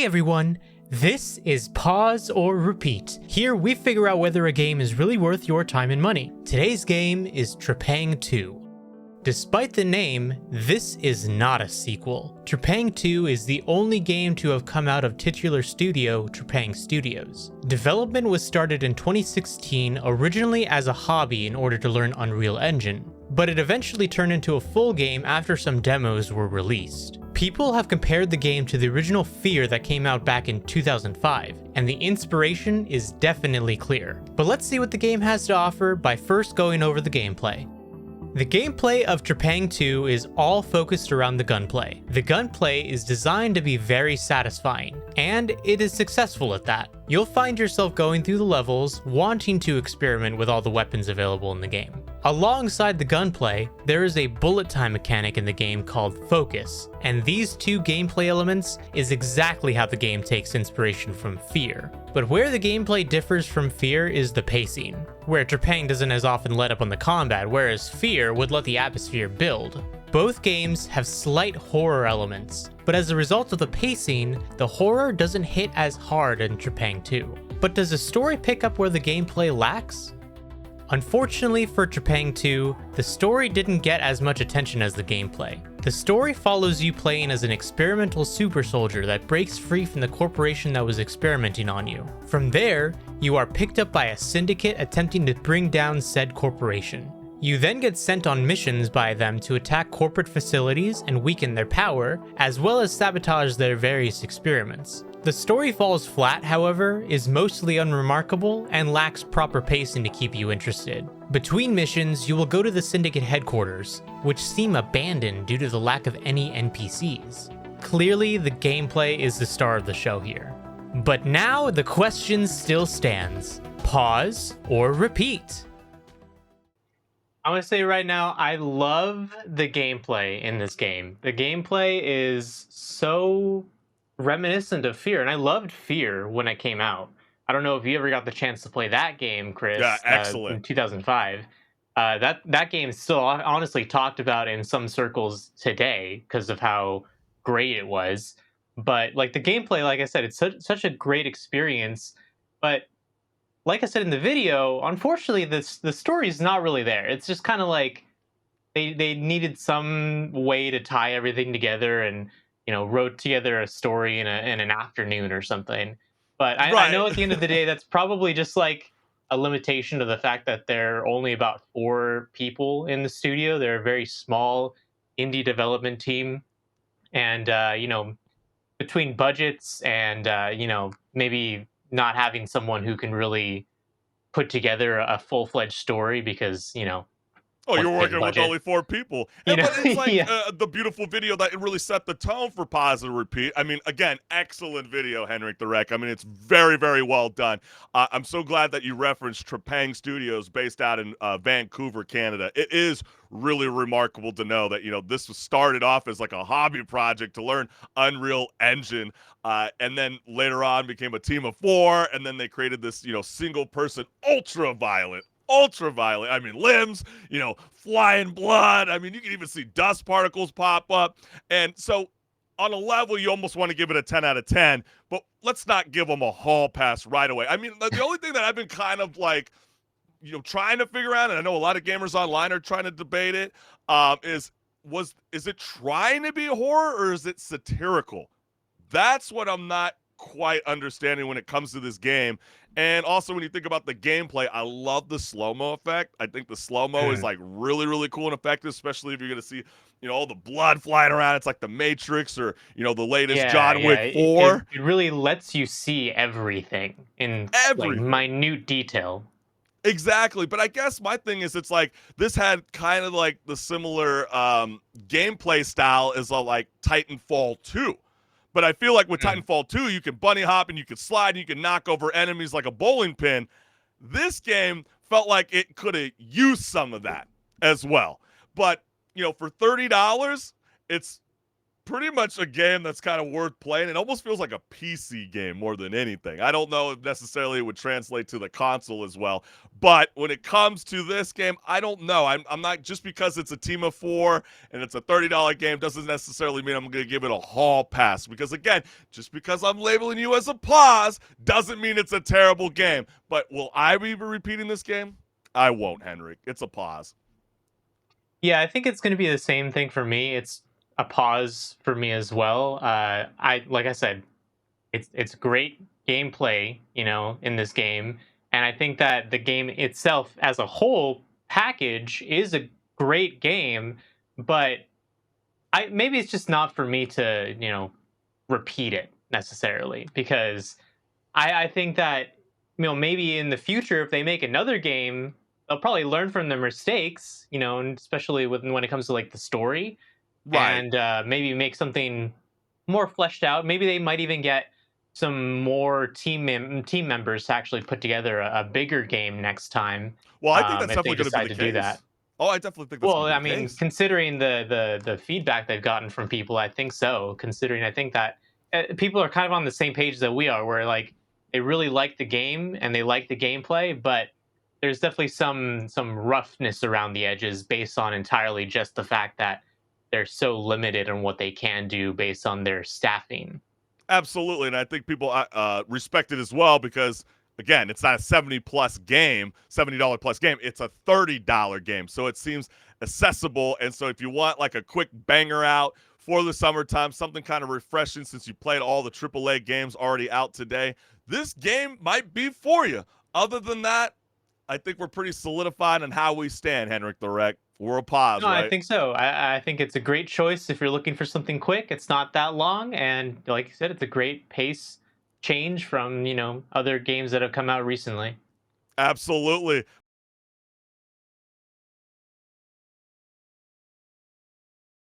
everyone, this is Pause or Repeat. Here we figure out whether a game is really worth your time and money. Today's game is Trepang2. Despite the name, this is not a sequel. Trepang2 is the only game to have come out of titular studio Trepang Studios. Development was started in 2016 originally as a hobby in order to learn Unreal Engine, but it eventually turned into a full game after some demos were released. People have compared the game to the original F.E.A.R that came out back in 2005, and the inspiration is definitely clear. But let's see what the game has to offer by first going over the gameplay. The gameplay of Trepang2 is all focused around the gunplay. The gunplay is designed to be very satisfying, and it is successful at that. You'll find yourself going through the levels, wanting to experiment with all the weapons available in the game. Alongside the gunplay, there is a bullet time mechanic in the game called Focus, and these two gameplay elements is exactly how the game takes inspiration from F.E.A.R. But where the gameplay differs from F.E.A.R is the pacing, where Trepang doesn't as often let up on the combat, whereas F.E.A.R would let the atmosphere build. Both games have slight horror elements, but as a result of the pacing, the horror doesn't hit as hard in Trepang2. But does the story pick up where the gameplay lacks? Unfortunately for Trepang2, the story didn't get as much attention as the gameplay. The story follows you playing as an experimental super soldier that breaks free from the corporation that was experimenting on you. From there, you are picked up by a syndicate attempting to bring down said corporation. You then get sent on missions by them to attack corporate facilities and weaken their power, as well as sabotage their various experiments. The story falls flat, however, is mostly unremarkable and lacks proper pacing to keep you interested. Between missions, you will go to the Syndicate headquarters, which seem abandoned due to the lack of any NPCs. Clearly, the gameplay is the star of the show here. But now the question still stands. Pause or repeat? I'm going to say right now, I love the gameplay in this game. The gameplay is so reminiscent of F.E.A.R, and I loved F.E.A.R when it came out. I don't know if you ever got the chance to play that game, Chris. Yeah, excellent. In 2005. That game is still honestly talked about in some circles today because of how great it was. But like the gameplay, like I said, it's such a great experience. But like I said in the video, unfortunately, the story is not really there. It's just kind of like they needed some way to tie everything together and, you know, wrote together a story in an afternoon or something. But I know at the end of the day, that's probably just like a limitation of the fact that there are only about 4 people in the studio. They're a very small indie development team. And, you know, between budgets and, you know, maybe not having someone who can really put together a full-fledged story because, you know, oh, you're working with only 4 people. You know? But it's like Yeah. the beautiful video that it really set the tone for Pause and Repeat. I mean, again, excellent video, HenricK the Wreck. I mean, it's very, very well done. I'm so glad that you referenced Trepang Studios based out in Vancouver, Canada. It is really remarkable to know that, you know, this was started off as like a hobby project to learn Unreal Engine, and then later on became a team of 4, and then they created this, you know, single-person ultra-violent, I mean, limbs, you know, flying blood. I mean, you can even see dust particles pop up. And so on a level, you almost want to give it a 10 out of 10, but let's not give them a hall pass right away. I mean, the only thing that I've been kind of like, you know, trying to figure out, and I know a lot of gamers online are trying to debate it, is it trying to be a horror or is it satirical? That's what I'm not quite understanding when it comes to this game. And also when you think about the gameplay, I love the slow-mo effect. I think the slow-mo is like really, really cool and effective, especially if you're going to see, you know, all the blood flying around. It's like the Matrix or, you know, the latest John Wick 4. It really lets you see everything in like minute detail. Exactly. But I guess my thing is, it's like this had kind of like the similar gameplay style as like Titanfall 2. But I feel like with Titanfall 2, you can bunny hop and you can slide and you can knock over enemies like a bowling pin. This game felt like it could have used some of that as well. But, you know, for $30, it's pretty much a game that's kind of worth playing. It almost feels like a PC game more than anything. I don't know if necessarily it would translate to the console as well. But when it comes to this game, I don't know. I'm not, just because it's a team of four and it's a $30 game doesn't necessarily mean I'm going to give it a hall pass. Because again, just because I'm labeling you as a pause doesn't mean it's a terrible game. But will I be repeating this game? I won't, HenricK. It's a pause. Yeah, I think it's going to be the same thing for me. It's a pause for me as well. I like I said, it's great gameplay, in this game, and I think that the game itself as a whole package is a great game, but I maybe it's just not for me to, repeat it necessarily because I think that maybe in the future if they make another game, they'll probably learn from their mistakes, and especially when it comes to like the story, Right. and maybe make something more fleshed out. Maybe they might even get some more team members to actually put together a bigger game next time, Well, I think that's if they definitely going to be decide the to do that. case. Oh, I definitely think that's Well, going to be I the mean, case. considering the feedback they've gotten from people, I think so. Considering I think that people are kind of on the same page that we are, where like they really like the game and they like the gameplay, but there's definitely some roughness around the edges based on entirely just the fact that they're so limited on what they can do based on their staffing. Absolutely, and I think people respect it as well because again, it's not a 70 plus game, $70 plus game. It's a $30 game, so it seems accessible. And so, if you want like a quick banger out for the summertime, something kind of refreshing since you played all the AAA games already out today, this game might be for you. Other than that, I think we're pretty solidified on how we stand, HenricK the Wreck. We're a pause, No, I right? think so. I think it's a great choice if you're looking for something quick. It's not that long, and like you said, it's a great pace change from other games that have come out recently. Absolutely.